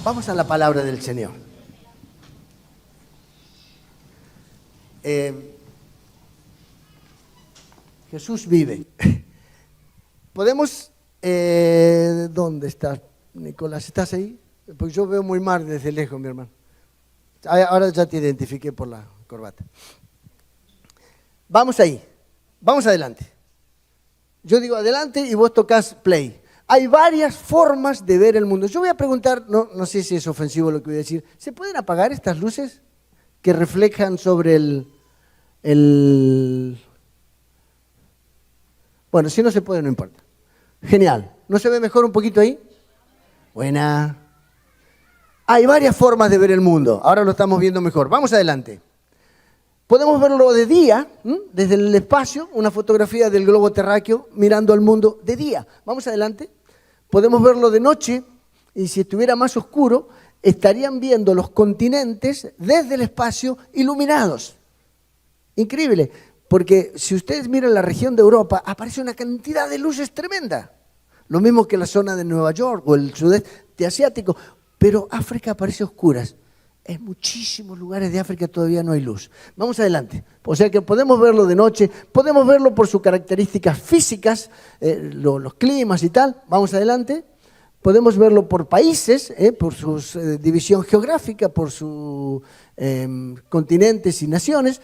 Vamos a la palabra del Señor. Jesús vive. Podemos... ¿Dónde estás, Nicolás? ¿Estás ahí? Porque yo veo muy mal desde lejos, mi hermano. Ahora ya te identifiqué por la corbata. Vamos ahí. Vamos adelante. Yo digo adelante y vos tocas play. Hay varias formas de ver el mundo. Yo voy a preguntar, no sé si es ofensivo lo que voy a decir, ¿se pueden apagar estas luces que reflejan sobre el... Bueno, si no se puede, no importa. Genial. ¿No se ve mejor un poquito ahí? Buena. Hay varias formas de ver el mundo. Ahora lo estamos viendo mejor. Vamos adelante. Podemos verlo de día, desde el espacio, una fotografía del globo terráqueo mirando al mundo de día. Vamos adelante. Podemos verlo de noche y si estuviera más oscuro, estarían viendo los continentes desde el espacio iluminados. Increíble, porque si ustedes miran la región de Europa, aparece una cantidad de luces tremenda. Lo mismo que la zona de Nueva York o el sudeste asiático, pero África aparece oscuras. En muchísimos lugares de África todavía no hay luz. Vamos adelante. O sea que podemos verlo de noche, podemos verlo por sus características físicas, los climas y tal. Vamos adelante. Podemos verlo por países, por su división geográfica, por sus continentes y naciones.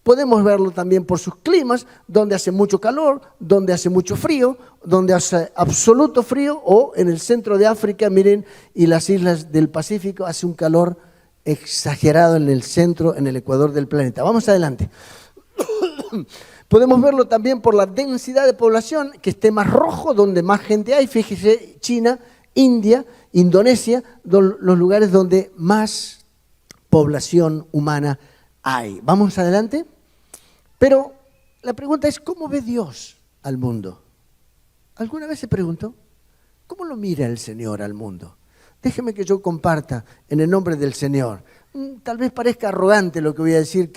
Podemos verlo también por sus climas, donde hace mucho calor, donde hace mucho frío, donde hace absoluto frío, o en el centro de África, miren, y las islas del Pacífico hace un calor exagerado en el centro, en el ecuador del planeta. Vamos adelante. Podemos verlo también por la densidad de población, que esté más rojo, donde más gente hay. Fíjese, China, India, Indonesia, los lugares donde más población humana hay. Vamos adelante. Pero la pregunta es, ¿cómo ve Dios al mundo? ¿Alguna vez se preguntó? ¿Cómo lo mira el Señor al mundo? Déjeme que yo comparta en el nombre del Señor. Tal vez parezca arrogante lo que voy a decir,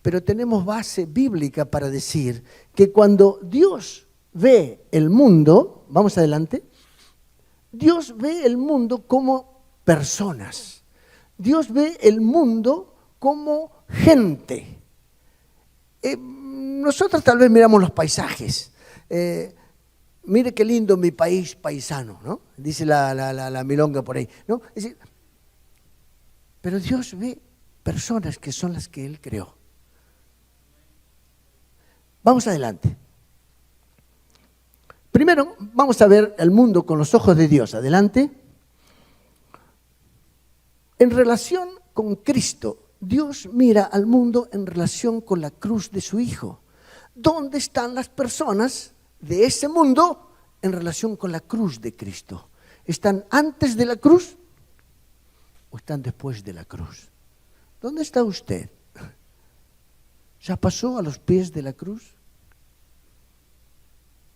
pero tenemos base bíblica para decir que cuando Dios ve el mundo, vamos adelante, Dios ve el mundo como personas. Dios ve el mundo como gente. Nosotros tal vez miramos los paisajes. Mire qué lindo mi país paisano, ¿no? Dice la milonga por ahí, ¿no? Es decir, pero Dios ve personas que son las que Él creó. Vamos adelante. Primero, vamos a ver el mundo con los ojos de Dios. Adelante. En relación con Cristo, Dios mira al mundo en relación con la cruz de su Hijo. ¿Dónde están las personas de ese mundo en relación con la cruz de Cristo? ¿Están antes de la cruz o están después de la cruz? ¿Dónde está usted? ¿Ya pasó a los pies de la cruz?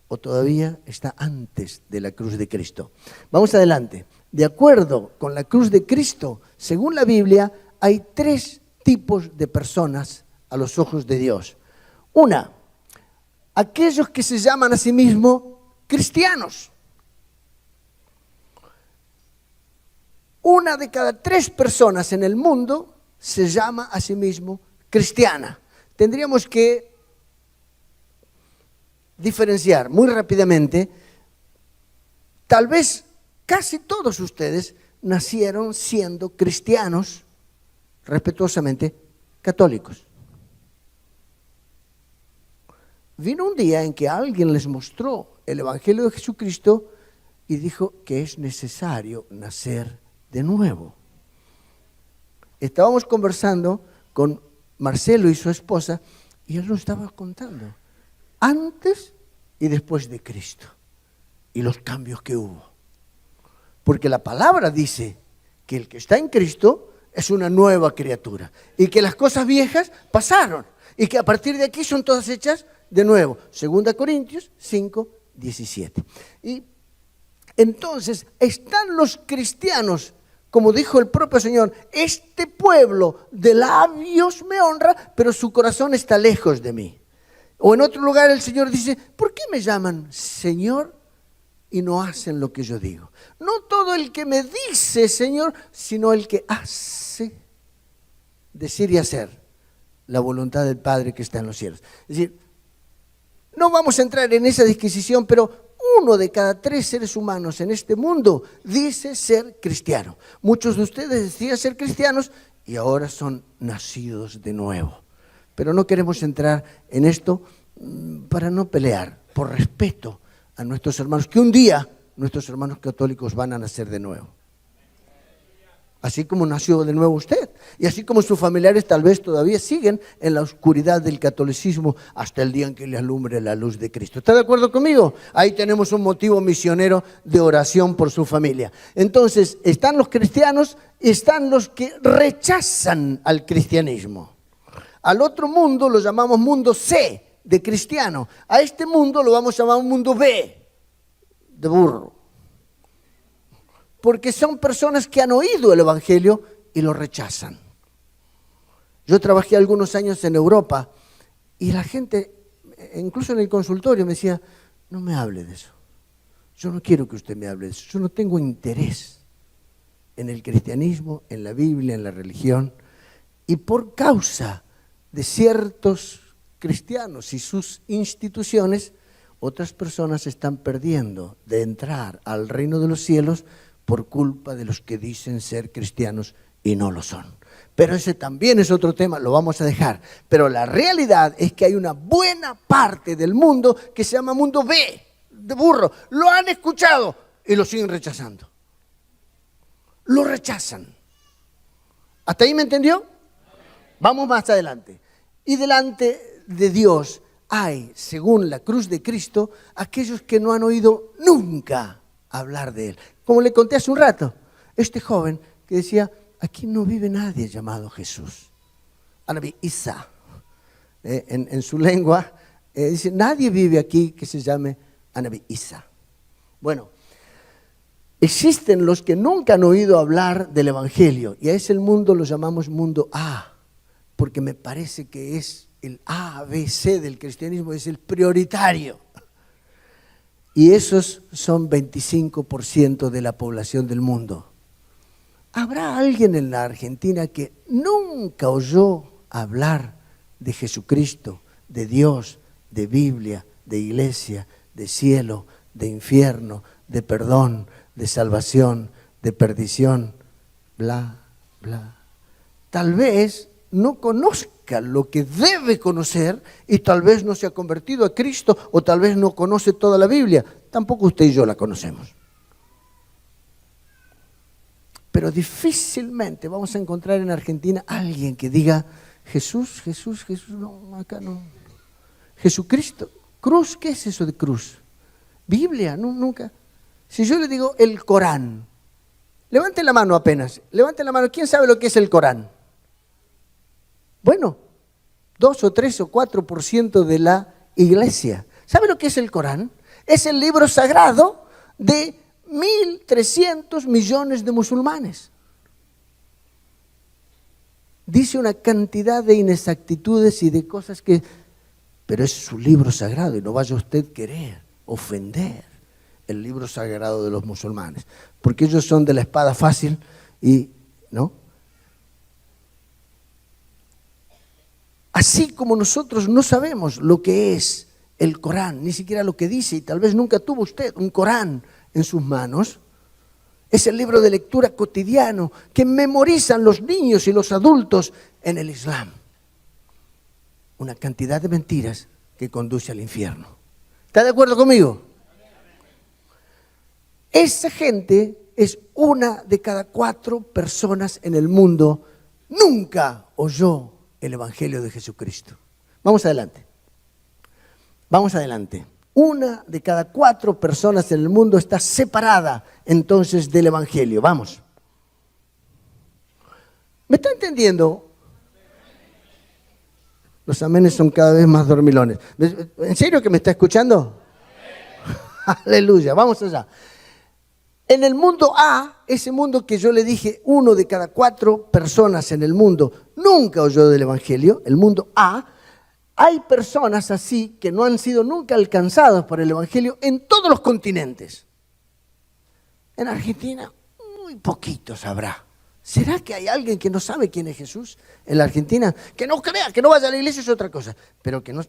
¿O todavía está antes de la cruz de Cristo? Vamos adelante. De acuerdo con la cruz de Cristo, según la Biblia, hay 3 tipos de personas a los ojos de Dios. Una, aquellos que se llaman a sí mismos cristianos. 1 de cada 3 personas en el mundo se llama a sí mismo cristiana. Tendríamos que diferenciar muy rápidamente. Tal vez casi todos ustedes nacieron siendo cristianos, respetuosamente católicos. Vino un día en que alguien les mostró el Evangelio de Jesucristo y dijo que es necesario nacer de nuevo. Estábamos conversando con Marcelo y su esposa y él nos estaba contando antes y después de Cristo y los cambios que hubo. Porque la palabra dice que el que está en Cristo es una nueva criatura y que las cosas viejas pasaron y que a partir de aquí son todas hechas de nuevo. 2 Corintios 5, 17. Y entonces están los cristianos, como dijo el propio Señor, este pueblo de labios me honra, pero su corazón está lejos de mí. O en otro lugar el Señor dice, ¿por qué me llaman Señor y no hacen lo que yo digo. No todo el que me dice, Señor, sino el que hace, decir y hacer la voluntad del Padre que está en los cielos. Es decir, no vamos a entrar en esa disquisición, pero 1 de cada 3 seres humanos en este mundo dice ser cristiano. Muchos de ustedes decían ser cristianos y ahora son nacidos de nuevo. Pero no queremos entrar en esto para no pelear, por respeto a nuestros hermanos, que un día nuestros hermanos católicos van a nacer de nuevo. Así como nació de nuevo usted, y así como sus familiares tal vez todavía siguen en la oscuridad del catolicismo hasta el día en que le alumbre la luz de Cristo. ¿Está de acuerdo conmigo? Ahí tenemos un motivo misionero de oración por su familia. Entonces, están los cristianos y están los que rechazan al cristianismo. Al otro mundo lo llamamos mundo C, de cristiano. A este mundo lo vamos a llamar un mundo B, de burro. Porque son personas que han oído el Evangelio y lo rechazan. Yo trabajé algunos años en Europa y la gente, incluso en el consultorio, me decía, no me hable de eso. Yo no quiero que usted me hable de eso. Yo no tengo interés en el cristianismo, en la Biblia, en la religión. Y por causa de ciertos cristianos y sus instituciones, otras personas están perdiendo de entrar al reino de los cielos por culpa de los que dicen ser cristianos y no lo son. Pero ese también es otro tema, lo vamos a dejar. Pero la realidad es que hay una buena parte del mundo que se llama mundo B, de burro. Lo han escuchado y lo siguen rechazando. Lo rechazan. ¿Hasta ahí me entendió? Vamos más adelante. Y delante de Dios hay, según la cruz de Cristo, aquellos que no han oído nunca hablar de Él. Como le conté hace un rato, este joven que decía, aquí no vive nadie llamado Jesús. Anabi Isa, en su lengua, dice, nadie vive aquí que se llame Anabi Isa. Bueno, existen los que nunca han oído hablar del Evangelio, y a ese mundo lo llamamos mundo A, porque me parece que es el A, B, C del cristianismo, es el prioritario. Y esos son 25% de la población del mundo. ¿Habrá alguien en la Argentina que nunca oyó hablar de Jesucristo, de Dios, de Biblia, de iglesia, de cielo, de infierno, de perdón, de salvación, de perdición, bla, bla? Tal vez no conozca lo que debe conocer y tal vez no se ha convertido a Cristo o tal vez no conoce toda la Biblia. Tampoco usted y yo la conocemos. Pero difícilmente vamos a encontrar en Argentina alguien que diga Jesús, Jesús, Jesús, no, acá no. Jesucristo, cruz, ¿qué es eso de cruz? Biblia, no, nunca. Si yo le digo el Corán, levante la mano apenas, levante la mano, ¿quién sabe lo que es el Corán? Bueno, 2 o 3 o 4% de la iglesia. ¿Sabe lo que es el Corán? Es el libro sagrado de 1.300 millones de musulmanes. Dice una cantidad de inexactitudes y de cosas que... Pero es su libro sagrado y no vaya usted a querer ofender el libro sagrado de los musulmanes. Porque ellos son de la espada fácil y... ¿no? Así como nosotros no sabemos lo que es el Corán, ni siquiera lo que dice, y tal vez nunca tuvo usted un Corán en sus manos, es el libro de lectura cotidiano que memorizan los niños y los adultos en el Islam. Una cantidad de mentiras que conduce al infierno. ¿Está de acuerdo conmigo? Esa gente es 1 de cada 4 personas en el mundo. Nunca oyó el Evangelio de Jesucristo. Vamos adelante. Vamos adelante. 1 de cada 4 personas en el mundo está separada entonces del Evangelio. Vamos. ¿Me está entendiendo? Los amenes son cada vez más dormilones. ¿En serio que me está escuchando? Aleluya, vamos allá. En el mundo A, ese mundo que yo le dije, 1 de cada 4 personas en el mundo nunca oyó del Evangelio, el mundo A, hay personas así que no han sido nunca alcanzadas por el Evangelio en todos los continentes. En Argentina, muy poquitos habrá. ¿Será que hay alguien que no sabe quién es Jesús en la Argentina? Que no crea, que no vaya a la iglesia es otra cosa, pero que no...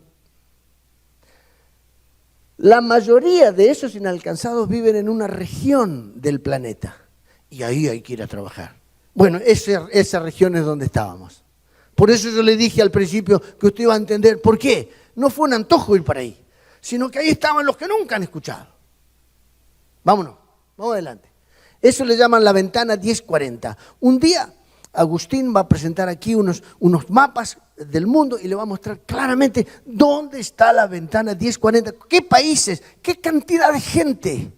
La mayoría de esos inalcanzados viven en una región del planeta y ahí hay que ir a trabajar. Bueno, esa región es donde estábamos. Por eso yo le dije al principio que usted iba a entender por qué. No fue un antojo ir para ahí, sino que ahí estaban los que nunca han escuchado. Vámonos, vamos adelante. Eso le llaman la ventana 1040. Un día Agustín va a presentar aquí unos mapas del mundo y le va a mostrar claramente dónde está la ventana 1040, qué países, qué cantidad de gente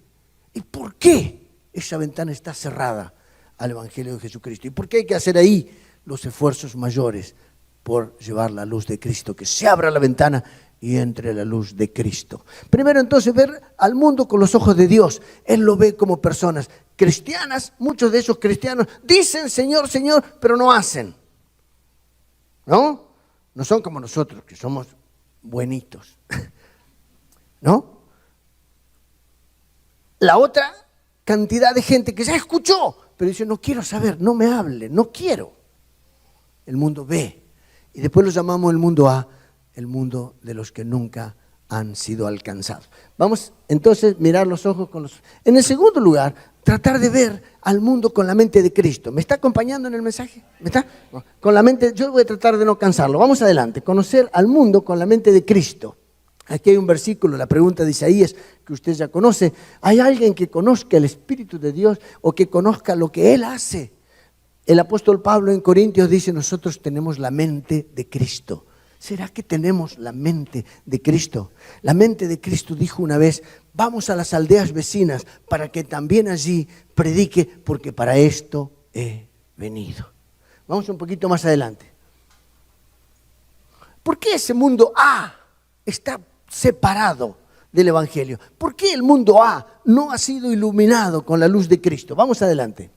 y por qué esa ventana está cerrada al Evangelio de Jesucristo y por qué hay que hacer ahí los esfuerzos mayores por llevar la luz de Cristo, que se abra la ventana y entre la luz de Cristo. Primero entonces ver al mundo con los ojos de Dios. Él lo ve como personas cristianas. Muchos de esos cristianos dicen Señor, Señor, pero no hacen. ¿No? No son como nosotros, que somos buenitos. ¿No? La otra cantidad de gente que ya escuchó, pero dice no quiero saber, no me hable, no quiero. El mundo B. Y después lo llamamos el mundo A, el mundo de los que nunca han sido alcanzados. Vamos entonces a mirar los ojos con los... En el segundo lugar, tratar de ver al mundo con la mente de Cristo. ¿Me está acompañando en el mensaje? ¿Me está? Con la mente, yo voy a tratar de no cansarlo. Vamos adelante, conocer al mundo con la mente de Cristo. Aquí hay un versículo, la pregunta de Isaías, que usted ya conoce. ¿Hay alguien que conozca el Espíritu de Dios o que conozca lo que Él hace? El apóstol Pablo en Corintios dice, nosotros tenemos la mente de Cristo. ¿Será que tenemos la mente de Cristo? La mente de Cristo dijo una vez, vamos a las aldeas vecinas para que también allí predique, porque para esto he venido. Vamos un poquito más adelante. ¿Por qué ese mundo A está separado del Evangelio? ¿Por qué el mundo A no ha sido iluminado con la luz de Cristo? Vamos adelante.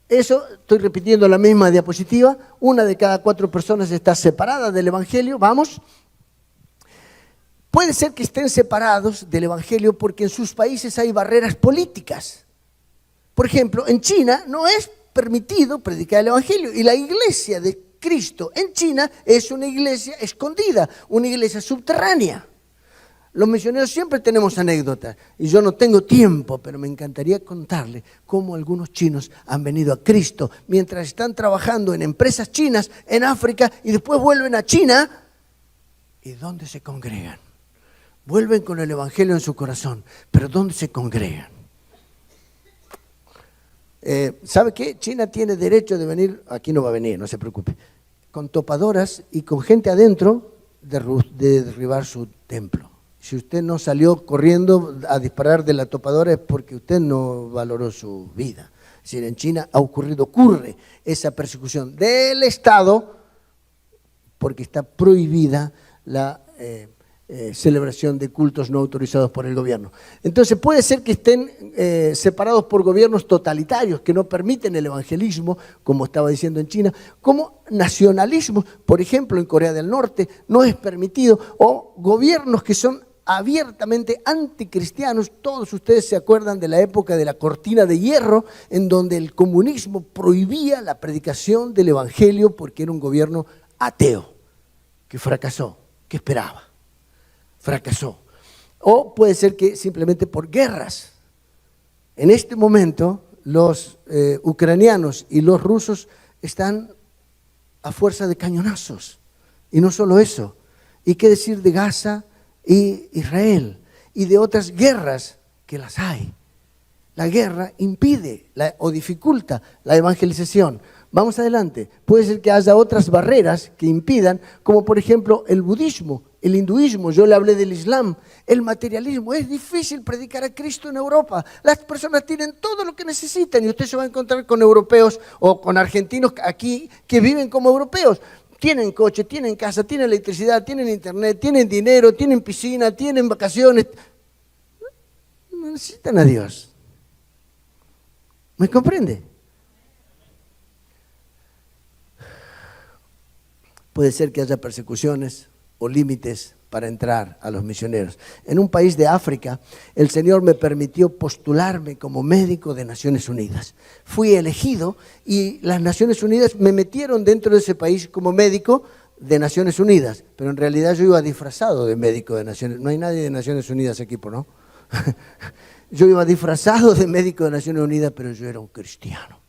Eso, estoy repitiendo la misma diapositiva, 1 de cada 4 personas está separada del Evangelio, vamos. Puede ser que estén separados del Evangelio porque en sus países hay barreras políticas. Por ejemplo, en China no es permitido predicar el Evangelio y la iglesia de Cristo en China es una iglesia escondida, una iglesia subterránea. Los misioneros siempre tenemos anécdotas y yo no tengo tiempo, pero me encantaría contarle cómo algunos chinos han venido a Cristo mientras están trabajando en empresas chinas en África y después vuelven a China y ¿dónde se congregan? Vuelven con el Evangelio en su corazón, pero ¿dónde se congregan? ¿Sabe qué? China tiene derecho de venir, aquí no va a venir, no se preocupe, con topadoras y con gente adentro de derribar su templo. Si usted no salió corriendo a disparar de la topadora es porque usted no valoró su vida. Es decir, en China ocurre esa persecución del Estado porque está prohibida la celebración de cultos no autorizados por el gobierno. Entonces puede ser que estén separados por gobiernos totalitarios que no permiten el evangelismo, como estaba diciendo en China, como nacionalismo, por ejemplo en Corea del Norte no es permitido, o gobiernos que son abiertamente anticristianos. Todos ustedes se acuerdan de la época de la cortina de hierro, en donde el comunismo prohibía la predicación del evangelio porque era un gobierno ateo, que fracasó, que esperaba, fracasó. O puede ser que simplemente por guerras. En este momento los ucranianos y los rusos están a fuerza de cañonazos. Y no solo eso, ¿y qué decir de Gaza y Israel y de otras guerras que las hay? La guerra impide o dificulta la evangelización. Vamos adelante. Puede ser que haya otras barreras que impidan, como por ejemplo el budismo, el hinduismo. Yo le hablé del Islam, el materialismo. Es difícil predicar a Cristo en Europa. Las personas tienen todo lo que necesitan y usted se va a encontrar con europeos o con argentinos aquí que viven como europeos. Tienen coche, tienen casa, tienen electricidad, tienen internet, tienen dinero, tienen piscina, tienen vacaciones. No necesitan a Dios. ¿Me comprende? Puede ser que haya persecuciones o límites para entrar a los misioneros. En un país de África, el Señor me permitió postularme como médico de Naciones Unidas. Fui elegido y las Naciones Unidas me metieron dentro de ese país como médico de Naciones Unidas, pero en realidad yo iba disfrazado de médico de Naciones Unidas. No hay nadie de Naciones Unidas aquí, ¿no? Yo iba disfrazado de médico de Naciones Unidas, pero yo era un cristiano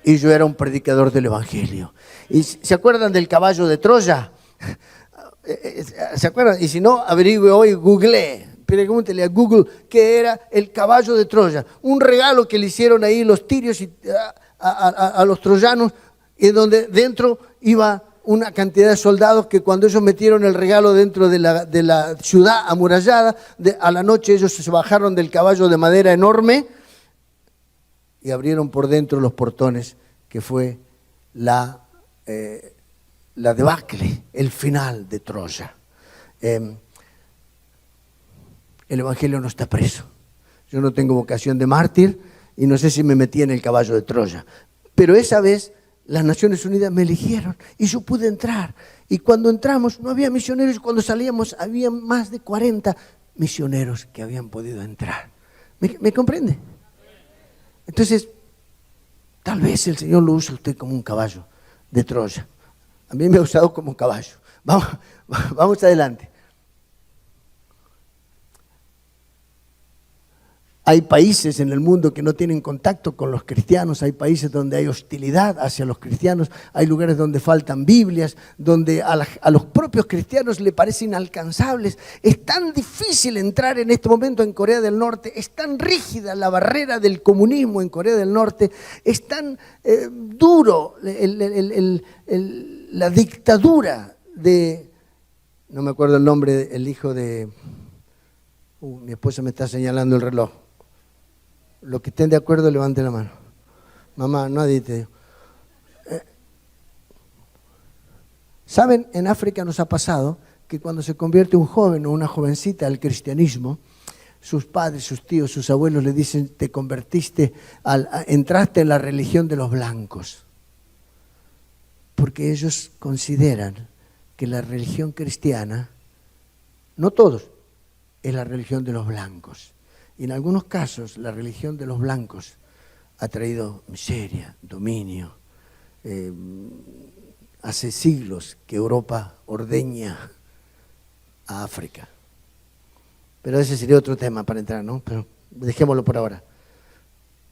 y yo era un predicador del Evangelio. ¿Y se acuerdan del caballo de Troya? ¿Se acuerdan? Y si no, averigüe hoy, googleé, pregúntele a Google qué era el caballo de Troya. Un regalo que le hicieron ahí los tirios a los troyanos, y donde dentro iba una cantidad de soldados que cuando ellos metieron el regalo dentro de la ciudad amurallada, a la noche ellos se bajaron del caballo de madera enorme y abrieron por dentro los portones, que fue la debacle, el final de Troya. El Evangelio no está preso. Yo no tengo vocación de mártir y no sé si me metí en el caballo de Troya. Pero esa vez las Naciones Unidas me eligieron y yo pude entrar. Y cuando entramos no había misioneros, y cuando salíamos había más de 40 misioneros que habían podido entrar. ¿Me comprende? Entonces, tal vez el Señor lo use usted como un caballo de Troya. A mí me ha usado como un caballo. Vamos adelante. Hay países en el mundo que no tienen contacto con los cristianos, hay países donde hay hostilidad hacia los cristianos, hay lugares donde faltan Biblias, donde a los propios cristianos le parecen inalcanzables. Es tan difícil entrar en este momento en Corea del Norte, es tan rígida la barrera del comunismo en Corea del Norte, es tan duro la dictadura de, no me acuerdo el nombre, el hijo de, mi esposa me está señalando el reloj. Los que estén de acuerdo, levanten la mano. Mamá, nadie te dijo. ¿Saben? En África nos ha pasado que cuando se convierte un joven o una jovencita al cristianismo, sus padres, sus tíos, sus abuelos le dicen: te convertiste, entraste en la religión de los blancos. Porque ellos consideran que la religión cristiana, no todos, es la religión de los blancos. Y en algunos casos la religión de los blancos ha traído miseria, dominio. Hace siglos que Europa ordeña a África. Pero ese sería otro tema para entrar, ¿no? Pero dejémoslo por ahora.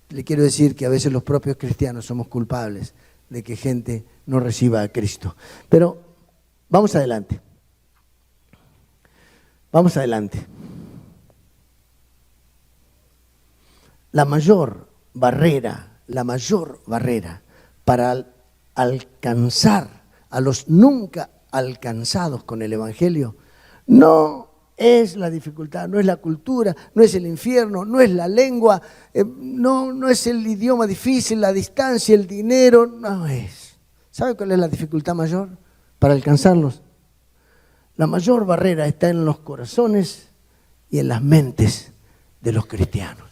Le quiero decir que a veces los propios cristianos somos culpables de que gente no reciba a Cristo. Pero vamos adelante. Vamos adelante. La mayor barrera para alcanzar a los nunca alcanzados con el Evangelio no es la dificultad, no es la cultura, no es el infierno, no es la lengua, no es el idioma difícil, la distancia, el dinero, no es. ¿Sabe cuál es la dificultad mayor para alcanzarlos? La mayor barrera está en los corazones y en las mentes de los cristianos.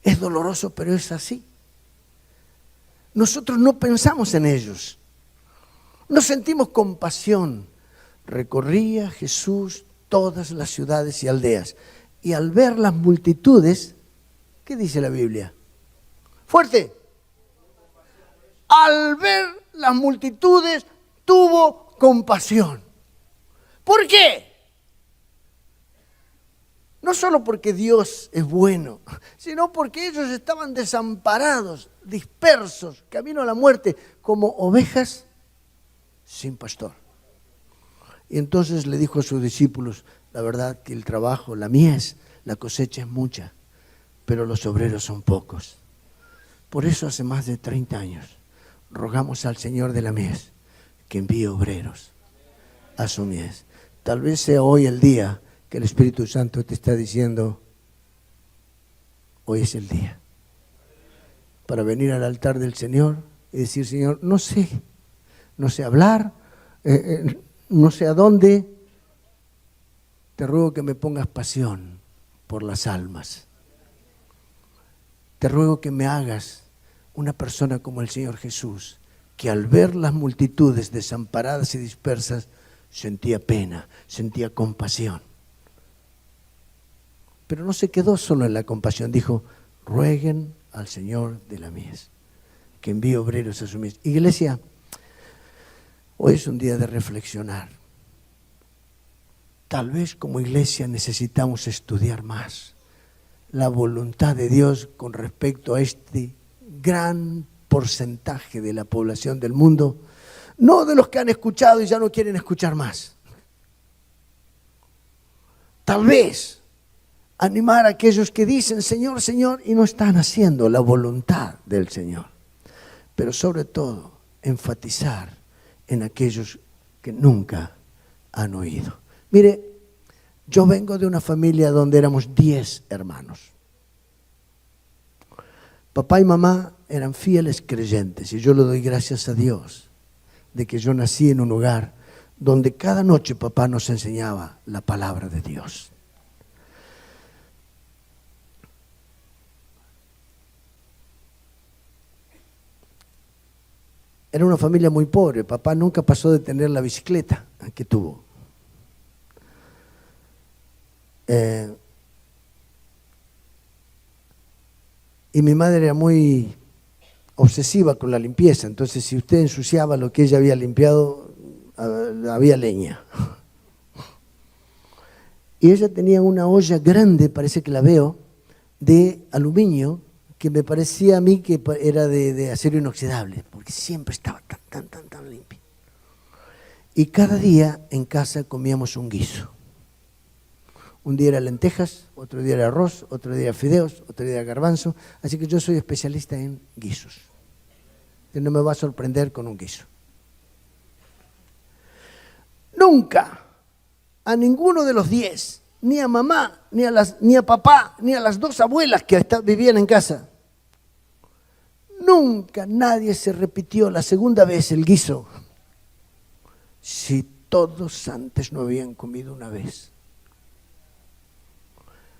Es doloroso, pero es así. Nosotros no pensamos en ellos, no sentimos compasión. Recorría Jesús todas las ciudades y aldeas, y al ver las multitudes, ¿qué dice la Biblia? ¡Fuerte! Al ver las multitudes tuvo compasión. ¿Por qué? No solo porque Dios es bueno, sino porque ellos estaban desamparados, dispersos, camino a la muerte, como ovejas sin pastor. Y entonces le dijo a sus discípulos: la verdad que el trabajo, la mies, la cosecha es mucha, pero los obreros son pocos. Por eso hace más de 30 años rogamos al Señor de la mies que envíe obreros a su mies. Tal vez sea hoy el día que el Espíritu Santo te está diciendo: hoy es el día para venir al altar del Señor y decir: Señor, no sé hablar, no sé a dónde, te ruego que me pongas pasión por las almas. Te ruego que me hagas una persona como el Señor Jesús, que al ver las multitudes desamparadas y dispersas, sentía pena, sentía compasión. Pero no se quedó solo en la compasión, dijo, rueguen al Señor de la mies, que envíe obreros a su mies. Iglesia, hoy es un día de reflexionar. Tal vez como iglesia necesitamos estudiar más la voluntad de Dios con respecto a este gran porcentaje de la población del mundo, no de los que han escuchado y ya no quieren escuchar más. Tal vez animar a aquellos que dicen Señor, Señor, y no están haciendo la voluntad del Señor. Pero sobre todo, enfatizar en aquellos que nunca han oído. Mire, yo vengo de una familia donde éramos 10 hermanos. Papá y mamá eran fieles creyentes y yo le doy gracias a Dios de que yo nací en un hogar donde cada noche papá nos enseñaba la palabra de Dios. Era una familia muy pobre, papá nunca pasó de tener la bicicleta que tuvo. Y mi madre era muy obsesiva con la limpieza, entonces si usted ensuciaba lo que ella había limpiado, había leña. Y ella tenía una olla grande, parece que la veo, de aluminio, que me parecía a mí que era de acero inoxidable, porque siempre estaba tan limpio. Y cada día en casa comíamos un guiso. Un día era lentejas, otro día era arroz, otro día era fideos, otro día era garbanzo. Así que yo soy especialista en guisos. No me va a sorprender con un guiso. Nunca a ninguno de los 10, ni a mamá, ni a papá, ni a las 2 abuelas que vivían en casa, nunca nadie se repitió la segunda vez el guiso si todos antes no habían comido una vez.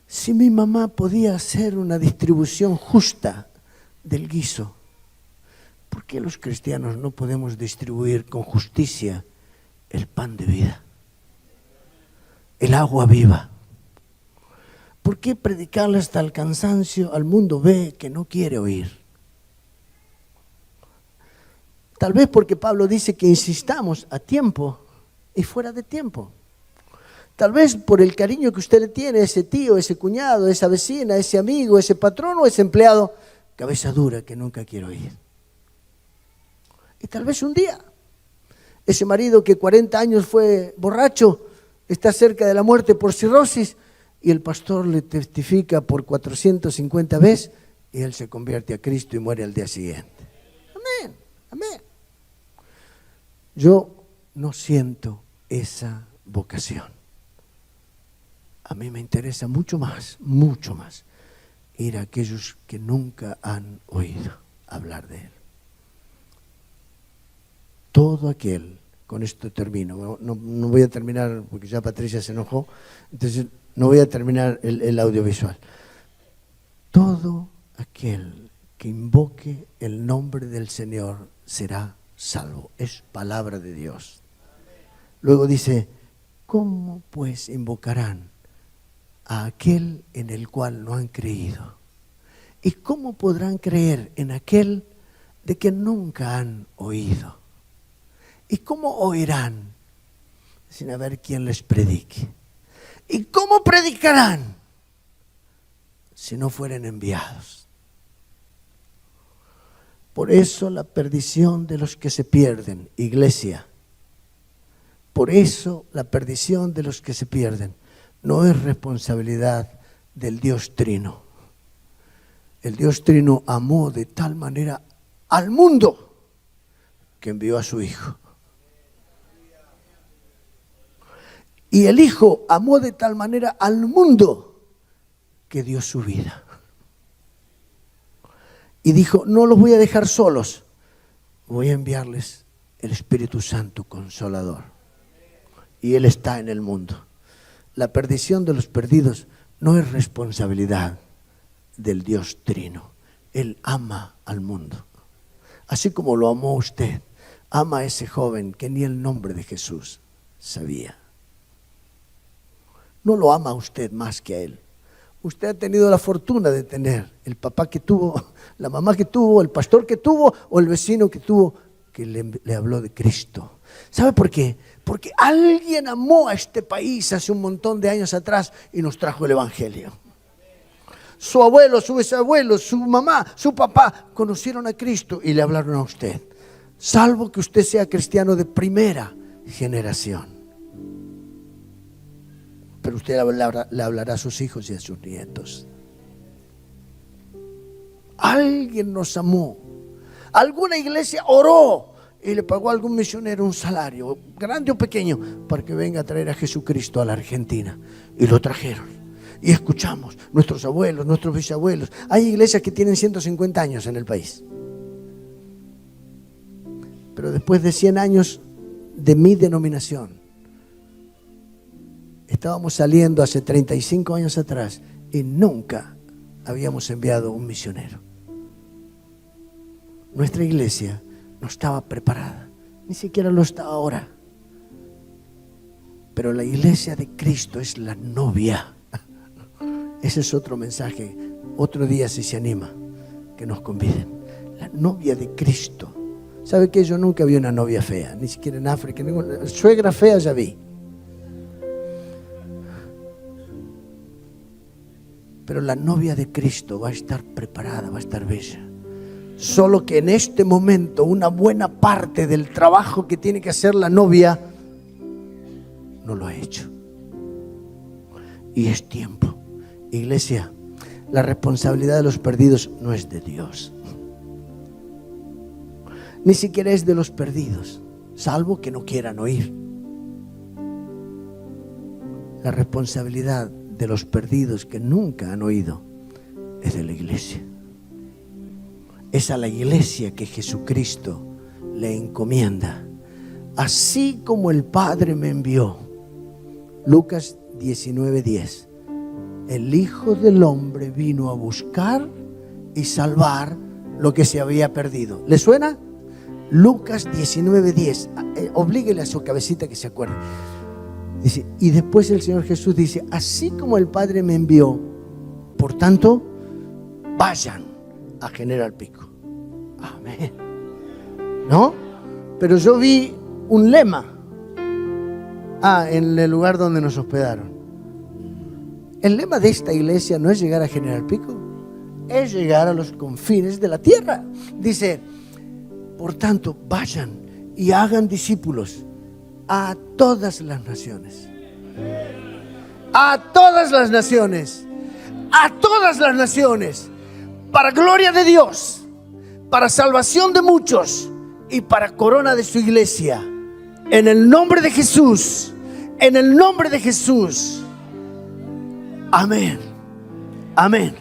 Si mi mamá podía hacer una distribución justa del guiso, ¿por qué los cristianos no podemos distribuir con justicia el pan de vida, el agua viva? ¿Por qué predicarle hasta el cansancio al mundo ve que no quiere oír? Tal vez porque Pablo dice que insistamos a tiempo y fuera de tiempo. Tal vez por el cariño que usted le tiene a ese tío, ese cuñado, esa vecina, ese amigo, ese patrón o ese empleado, cabeza dura que nunca quiero oír. Y tal vez un día, ese marido que 40 años fue borracho, está cerca de la muerte por cirrosis y el pastor le testifica por 450 veces y él se convierte a Cristo y muere al día siguiente. Amén, amén. Yo no siento esa vocación. A mí me interesa mucho más ir a aquellos que nunca han oído hablar de Él. Todo aquel, con esto termino, no voy a terminar porque ya Patricia se enojó, entonces no voy a terminar el audiovisual. Todo aquel que invoque el nombre del Señor será salvo. Es palabra de Dios. Luego dice, ¿cómo pues invocarán a aquel en el cual no han creído? ¿Y cómo podrán creer en aquel de que nunca han oído? ¿Y cómo oirán sin haber quien les predique? ¿Y cómo predicarán si no fueren enviados? Por eso la perdición de los que se pierden, iglesia, por eso la perdición de los que se pierden no es responsabilidad del Dios Trino. El Dios Trino amó de tal manera al mundo que envió a su Hijo. Y el Hijo amó de tal manera al mundo que dio su vida. Y dijo, no los voy a dejar solos, voy a enviarles el Espíritu Santo Consolador. Y Él está en el mundo. La perdición de los perdidos no es responsabilidad del Dios Trino. Él ama al mundo. Así como lo amó usted, ama a ese joven que ni el nombre de Jesús sabía. No lo ama a usted más que a él. Usted ha tenido la fortuna de tener el papá que tuvo, la mamá que tuvo, el pastor que tuvo o el vecino que tuvo que le habló de Cristo. ¿Sabe por qué? Porque alguien amó a este país hace un montón de años atrás y nos trajo el Evangelio. Su abuelo, su bisabuelo, su mamá, su papá conocieron a Cristo y le hablaron a usted. Salvo que usted sea cristiano de primera generación. Pero usted le hablará a sus hijos y a sus nietos. Alguien nos amó. Alguna iglesia oró y le pagó a algún misionero un salario, grande o pequeño, para que venga a traer a Jesucristo a la Argentina. Y lo trajeron. Y escuchamos, nuestros abuelos, nuestros bisabuelos. Hay iglesias que tienen 150 años en el país. Pero después de 100 años de mi denominación, estábamos saliendo hace 35 años atrás y nunca habíamos enviado un misionero. Nuestra iglesia no estaba preparada, ni siquiera lo está ahora. Pero la iglesia de Cristo es la novia. Ese es otro mensaje. Otro día, si se anima, que nos conviden. La novia de Cristo. ¿Sabe qué? Yo nunca vi una novia fea, ni siquiera en África. Suegra fea ya vi. Pero la novia de Cristo va a estar preparada, va a estar bella. Solo que en este momento una buena parte del trabajo que tiene que hacer la novia no lo ha hecho. Y es tiempo. Iglesia, la responsabilidad de los perdidos no es de Dios. Ni siquiera es de los perdidos, salvo que no quieran oír. La responsabilidad de los perdidos que nunca han oído es de la iglesia. Es a la iglesia que Jesucristo le encomienda. Así como el Padre me envió. Lucas 19:10. El Hijo del Hombre vino a buscar y salvar lo que se había perdido. ¿Le suena? Lucas 19:10. Oblíguele a su cabecita que se acuerde. Dice, y después el Señor Jesús dice, así como el Padre me envió, por tanto, vayan a General Pico. Amén. ¿No? Pero yo vi un lema. En el lugar donde nos hospedaron. El lema de esta iglesia no es llegar a General Pico, es llegar a los confines de la tierra. Dice, por tanto, vayan y hagan discípulos a todas las naciones. A todas las naciones. A todas las naciones. Para gloria de Dios. Para salvación de muchos. Y para corona de su iglesia. En el nombre de Jesús. En el nombre de Jesús. Amén. Amén.